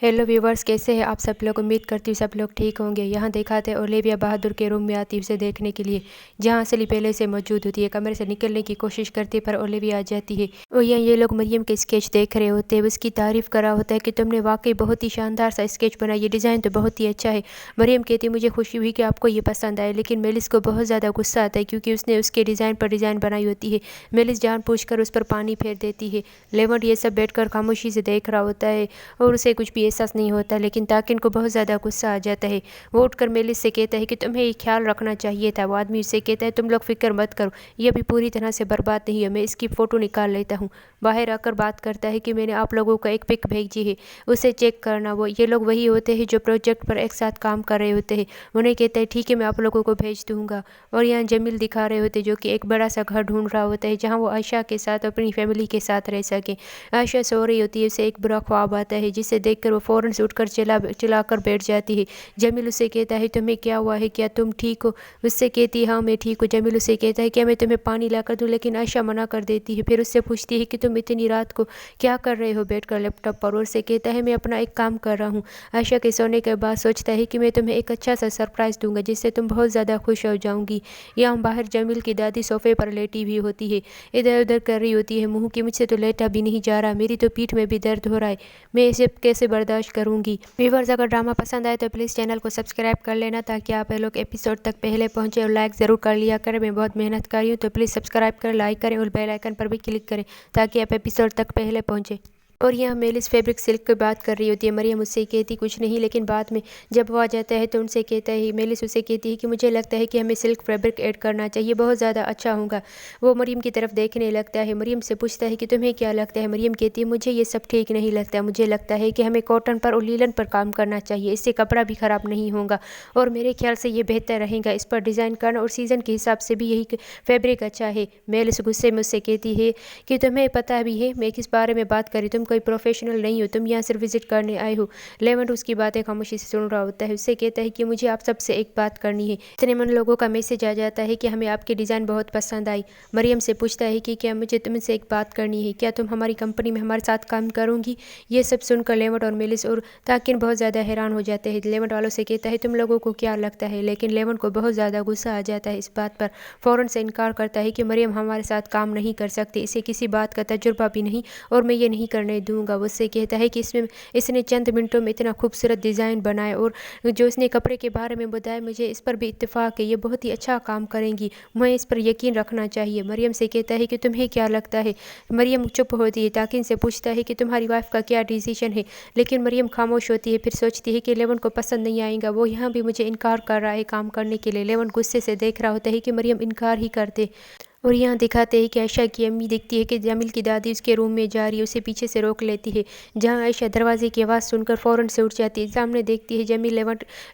Hello viewers, कैसे हैं आप सब लोग। उम्मीद करती हूँ सब लोग ठीक होंगे। यहाँ दिखाते हैं ओलिविया बहादुर के रूम में आती है उसे देखने के लिए, जहाँ असली पहले से मौजूद होती है। कमरे से निकलने की कोशिश करती है पर ओलिविया आ जाती है और यहाँ ये लोग मरियम के स्केच देख रहे होते हैं। उसकी तारीफ करा होता है कि तुमने वाकई बहुत ही शानदार सा स्केच बनाया, ये डिज़ाइन तो बहुत ही अच्छा है। मरियम कहती है मुझे खुशी हुई कि आपको ये पसंद आए, लेकिन मेलिस को बहुत ज़्यादा गुस्सा आता है क्योंकि उसने उसके डिज़ाइन पर डिज़ाइन बनाई होती है। मेलिस जानबूझकर उस पर पानी फेर देती है। लेमंड ये सब बैठकर खामोशी से देख रहा होता है और उसे कुछ भी एहसास नहीं होता, लेकिन ताकिन को बहुत ज़्यादा गुस्सा आ जाता है। वो उठकर मेलिस से कहता है कि तुम्हें ये ख्याल रखना चाहिए था। वो आदमी उससे कहता है तुम लोग फिक्र मत करो, ये अभी पूरी तरह से बर्बाद नहीं है, मैं इसकी फ़ोटो निकाल लेता हूँ। बाहर आकर बात करता है कि मैंने आप लोगों को एक पिक भेजी है, उसे चेक करना। वो ये लोग वही होते हैं जो प्रोजेक्ट पर एक साथ काम कर रहे होते हैं। उन्हें कहता है ठीक है, मैं आप लोगों को भेज दूँगा। और यहाँ जमील दिखा रहे होते जो कि एक बड़ा सा घर ढूंढ रहा होता है जहाँ वो आयशा के साथ अपनी फैमिली के साथ रह सके। आयशा सो रही होती है, उसे एक बुरा ख्वाब आता है जिसे देखकर वो फ़ौरन से उठकर चिल्लाकर बैठ जाती है। जमील उसे कहता है तुम्हें क्या हुआ है, क्या तुम ठीक हो। उससे कहती है हाँ मैं ठीक हूँ। जमील उसे कहता है क्या मैं तुम्हें पानी लाकर दूँ, लेकिन आयशा मना कर देती है। फिर उससे पूछती है कि तुम इतनी रात को क्या कर रहे हो बैठकर लैपटॉप पर। और उससे कहता है मैं अपना एक काम कर रहा हूँ। आयशा के सोने के बाद सोचता है कि मैं तुम्हें एक अच्छा सा सरप्राइज़ दूंगा जिससे तुम बहुत ज़्यादा खुश हो जाऊंगी। यहाँ बाहर जमील की दादी सोफे पर लेटी हुई होती है, इधर उधर कर रही होती है मुँह कि मुझसे तो लेटा भी नहीं जा रहा, मेरी तो पीठ में भी दर्द हो रहा है, मैं इसे कैसे बर्दाश्त करूंगी। व्यूअर्स, अगर ड्रामा पसंद आए तो प्लीज़ चैनल को सब्सक्राइब कर लेना ताकि आप लोग एपिसोड तक पहले पहुंचे, और लाइक ज़रूर कर लिया करें। मैं बहुत मेहनत कर रही हूँ तो प्लीज़ सब्सक्राइब करें, लाइक करें और बेल आइकन पर भी क्लिक करें ताकि आप एपिसोड तक पहले पहुँचे। और यहाँ मेलिस फैब्रिक सिल्क की बात कर रही होती है। मरियम उससे कहती कुछ नहीं, लेकिन बाद में जब वो आ जाता है तो उनसे कहता है, मेलिस उसे कहती है कि मुझे लगता है कि हमें सिल्क फैब्रिक ऐड करना चाहिए, बहुत ज़्यादा अच्छा होगा। वो मरियम की तरफ देखने लगता है। मरियम से पूछता है कि तुम्हें क्या लगता है। मरियम कहती है मुझे ये सब ठीक नहीं लगता, मुझे लगता है कि हमें कॉटन पर और लीलन पर काम करना चाहिए, इससे कपड़ा भी ख़राब नहीं होगा और मेरे ख्याल से ये बेहतर रहेगा इस पर डिज़ाइन करना, और सीज़न के हिसाब से भी यही फैब्रिक अच्छा है। मेलिस गुस्से में उससे कहती है कि तुम्हें पता भी है मैं किस बारे में बात करी, तुम कोई प्रोफेशनल नहीं हो, तुम यहाँ सिर्फ विजिट करने आए हो। लेमंड उसकी बातें खामोशी से सुन रहा होता है। उससे कहता है कि मुझे आप सबसे एक बात करनी है। इतने मन लोगों का मैसेज आ जाता है कि हमें आपकी डिज़ाइन बहुत पसंद आई। मरियम से पूछता है कि क्या मुझे तुमसे एक बात करनी है, क्या तुम हमारी कंपनी में हमारे साथ काम करोगी। ये सब सुनकर लेमंड और मेलिस और ताकिन बहुत ज़्यादा हैरान हो जाते हैं। लेमंड वालों से कहता है तुम लोगों को क्या लगता है, लेकिन लेमंड को बहुत ज़्यादा गुस्सा आ जाता है इस बात पर। फ़ौरन से इनकार करता है कि मरियम हमारे साथ काम नहीं कर सकती, इसे किसी बात का तजुर्बा भी नहीं और मैं ये नहीं करने दूंगा। वो उससे कहता है कि इसने चंद मिनटों में इतना खूबसूरत डिज़ाइन बनाया और जो इसने कपड़े के बारे में बताया मुझे इस पर भी इत्तेफाक है, ये बहुत ही अच्छा काम करेंगी, मैं इस पर यकीन रखना चाहिए। मरियम से कहता है कि तुम्हें क्या लगता है। मरियम चुप होती है। ताकिन से पूछता है कि तुम्हारी वाइफ का क्या डिसीजन है, लेकिन मरियम खामोश होती है। फिर सोचती है कि लेवन को पसंद नहीं आएगा, वो यहाँ भी मुझे इनकार कर रहा है काम करने के लिए। लेवन गुस्से से देख रहा होता है कि मरियम इनकार ही कर दे। और यहाँ दिखाते हैं कि आयशा की अम्मी दिखती है कि जमील की दादी उसके रूम में जा रही है, उसे पीछे से रोक लेती है। जहाँ आयशा दरवाजे की आवाज़ सुनकर फ़ौरन से उठ जाती है। सामने देखती है जमील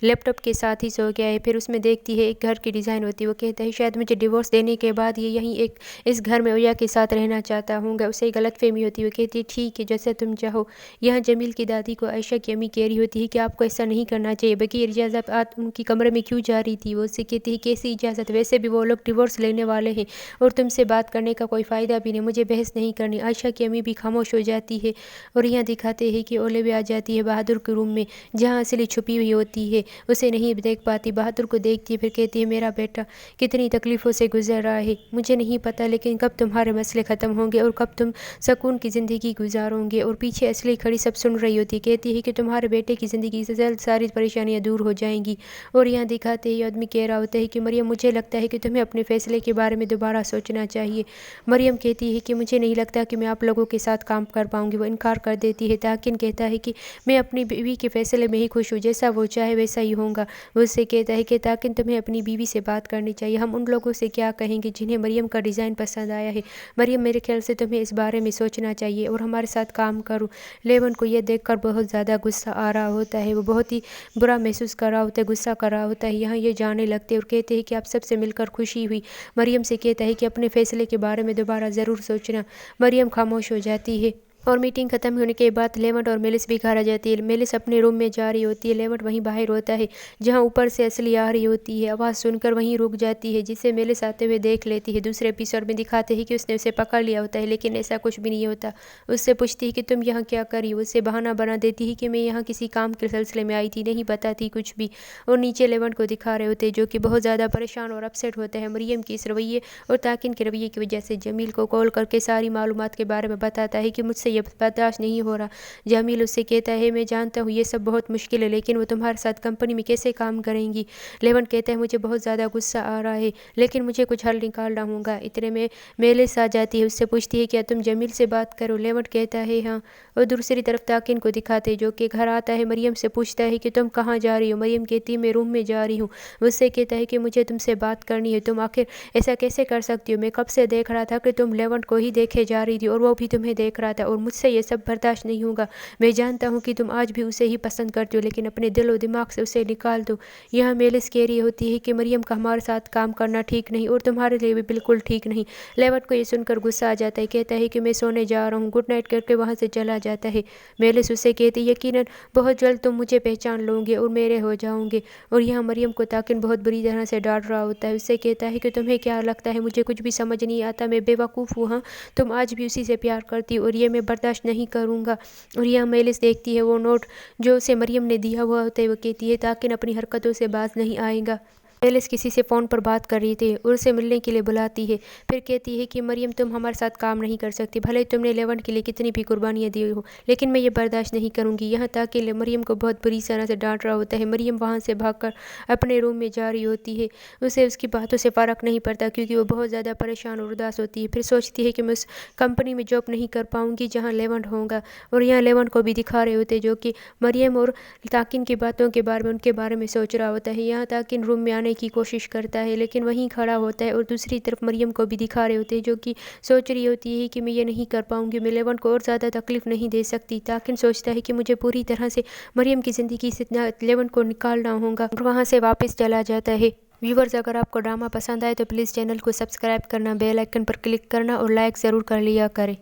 लैपटॉप के साथ ही सो गया है। फिर उसमें देखती है एक घर की डिज़ाइन होती है। वो कहता है शायद मुझे डिवोर्स देने के बाद ये यहीं इस घर में ओया के साथ रहना चाहता हूँगा। उसे गलतफहमी होती है। वो कहती है ठीक है, जैसे तुम चाहो। यहाँ जमील की दादी को आयशा की अम्मी कह रही होती है कि आपको ऐसा नहीं करना चाहिए, बगैर इजाज़त आप उनकी कमरे में क्यों जा रही थी। वो उससे कहती है कैसी इजाज़त, वैसे भी वो लोग डिवोर्स लेने वाले हैं और तुमसे बात करने का कोई फ़ायदा भी नहीं, मुझे बहस नहीं करनी। आयशा की अम्मी भी खामोश हो जाती है। और यहाँ दिखाते हैं कि ओलिविया आ जाती है बहादुर के रूम में, जहाँ असली छुपी हुई होती है, उसे नहीं देख पाती। बहादुर को देखती है, फिर कहती है मेरा बेटा कितनी तकलीफ़ों से गुजर रहा है, मुझे नहीं पता लेकिन कब तुम्हारे मसले ख़त्म होंगे और कब तुम सुकून की ज़िंदगी गुजारोगे। और पीछे असली खड़ी सब सुन रही होती, कहती है कि तुम्हारे बेटे की ज़िंदगी से जल्द सारी परेशानियाँ दूर हो जाएंगी। और यहाँ दिखाते ही आदमी कह रहा होता है कि मरियम मुझे लगता है कि तुम्हें अपने फ़ैसले के बारे में दोबारा सोचना चाहिए। मरियम कहती है कि मुझे नहीं लगता कि मैं आप लोगों के साथ काम कर पाऊंगी। वो इनकार कर देती है। ताकिन कहता है कि मैं अपनी बीवी के फैसले में ही खुश हूँ, जैसा वो चाहे वैसा ही होगा। वो उससे कहता है कि ताकिन तुम्हें अपनी बीवी से बात करनी चाहिए, हम उन लोगों से क्या कहेंगे जिन्हें मरियम का डिज़ाइन पसंद आया है। मरियम मेरे ख्याल से तुम्हें इस बारे में सोचना चाहिए और हमारे साथ काम करो। लेवन को यह देखकर बहुत ज़्यादा गुस्सा आ रहा होता है, वो बहुत ही बुरा महसूस कर रहा होता है, गुस्सा कर रहा होता है। यहाँ ये जाने लगते और कहते हैं कि आप सबसे मिलकर खुशी हुई। मरियम से कहता है कि अपने फैसले के बारे में दोबारा ज़रूर सोचना। मरियम खामोश हो जाती है। और मीटिंग ख़त्म होने के बाद लेवंट और मेलिस भी घर आ जाती है। मेलिस अपने रूम में जा रही होती है, लेवंट वहीं बाहर होता है जहां ऊपर से असली आ रही होती है। आवाज़ सुनकर वहीं रुक जाती है, जिसे मेलिस आते हुए देख लेती है। दूसरे एपिसोड में दिखाते हैं कि उसने उसे पकड़ लिया होता है, लेकिन ऐसा कुछ भी नहीं होता। उससे पूछती है कि तुम यहाँ क्या कर रही हो। उससे बहाना बना देती है कि मैं यहाँ किसी काम के सिलसिले में आई थी, नहीं बताती कुछ भी। और नीचे लेवंट को दिखा रहे होते हैं, जो कि बहुत ज़्यादा परेशान और अपसेट होता है मरियम के इस रवैये और ताकिन के रवैये की वजह से। जमील को कॉल करके सारी मालूमात के बारे में बताता है कि मुझसे ये बर्दाश्त नहीं हो रहा। जमील उससे कहता है, मैं जानता हूँ ये सब बहुत मुश्किल है, लेकिन वो तुम्हारे साथ कंपनी में कैसे काम करेंगी। लेवंट कहता है, मुझे बहुत ज़्यादा गुस्सा आ रहा है, लेकिन मुझे कुछ हल निकालना होगा। इतने में मेलिस आ जाती है। उससे पूछती है, क्या तुम जमील से बात करो। लेवंट कहता है, हाँ। और दूसरी तरफ ताकिन को दिखाते हैं, जो कि घर आता है। मरियम से पूछता है कि तुम कहाँ जा रही हो। मरियम कहती है, मैं रूम में जा रही हूँ। उससे कहता है कि मुझे तुमसे बात करनी है। तुम आखिर ऐसा कैसे कर सकती हो। मैं कब से देख रहा था कि तुम लेवंट को ही देखे जा रही थी, और वो भी तुम्हें देख रहा था, और मुझसे ये सब बर्दाश्त नहीं होगा। मैं जानता हूँ कि तुम आज भी उसे ही पसंद करती हो, लेकिन अपने दिल और दिमाग से उसे निकाल दो। यहाँ मेलिस कह रही होती है कि मरियम का हमारे साथ काम करना ठीक नहीं, और तुम्हारे लिए भी बिल्कुल ठीक नहीं। लेवंट को ये सुनकर गुस्सा आ जाता है। कहता है कि मैं सोने जा रहा हूँ। गुड नाइट करके वहाँ से चला जाता है। मेलिस उससे कहती है, यकीनन बहुत जल्द तुम मुझे पहचान लोगे और मेरे हो जाओगे। और यहाँ मरियम को ताकिन बहुत बुरी तरह से डांट रहा होता है। उससे कहता है कि तुम्हें क्या लगता है मुझे कुछ भी समझ नहीं आता, मैं बेवकूफ़ हूँ। हाँ, तुम आज भी उसी से प्यार करती हो, और ये मैं बर्दाश्त नहीं करूँगा। और यहाँ मेलिस देखती है वो नोट जो उसे मरियम ने दिया हुआ होता है। वो कहती है, ताकिन अपनी हरकतों से बाज नहीं आएगा। मेलिस किसी से फ़ोन पर बात कर रही थी और उसे मिलने के लिए बुलाती है। फिर कहती है कि मरियम, तुम हमारे साथ काम नहीं कर सकती, भले ही तुमने लेवंट के लिए कितनी भी कुर्बानियाँ दी हो, लेकिन मैं ये बर्दाश्त नहीं करूँगी। यहाँ तक कि मरियम को बहुत बुरी तरह से डांट रहा होता है। मरियम वहाँ से भागकर अपने रूम में जा रही होती है। उसे उसकी बातों से फ़र्क नहीं पड़ता, क्योंकि वो बहुत ज़्यादा परेशान और उदास होती है। फिर सोचती है कि मैं उस कंपनी में जॉब नहीं कर पाऊँगी जहाँ लेवंट होगा। और यहाँ लेवंट को भी दिखा रहे होते, जो कि मरियम और ताकिन की बातों के बारे में उनके बारे में सोच रहा होता है। यहाँ ताकिन रूम में आने की कोशिश करता है, लेकिन वहीं खड़ा होता है। और दूसरी तरफ मरियम को भी दिखा रहे होते हैं, जो कि सोच रही होती है कि मैं ये नहीं कर पाऊंगी, मैं लेवंट को और ज़्यादा तकलीफ नहीं दे सकती। ताकिन सोचता है कि मुझे पूरी तरह से मरियम की ज़िंदगी से लेवंट को निकालना होगा, और वहाँ से वापस चला जाता है। व्यूवर्स, अगर आपको ड्रामा पसंद आए तो प्लीज़ चैनल को सब्सक्राइब करना, बेल आइकन पर क्लिक करना और लाइक ज़रूर कर लिया करें।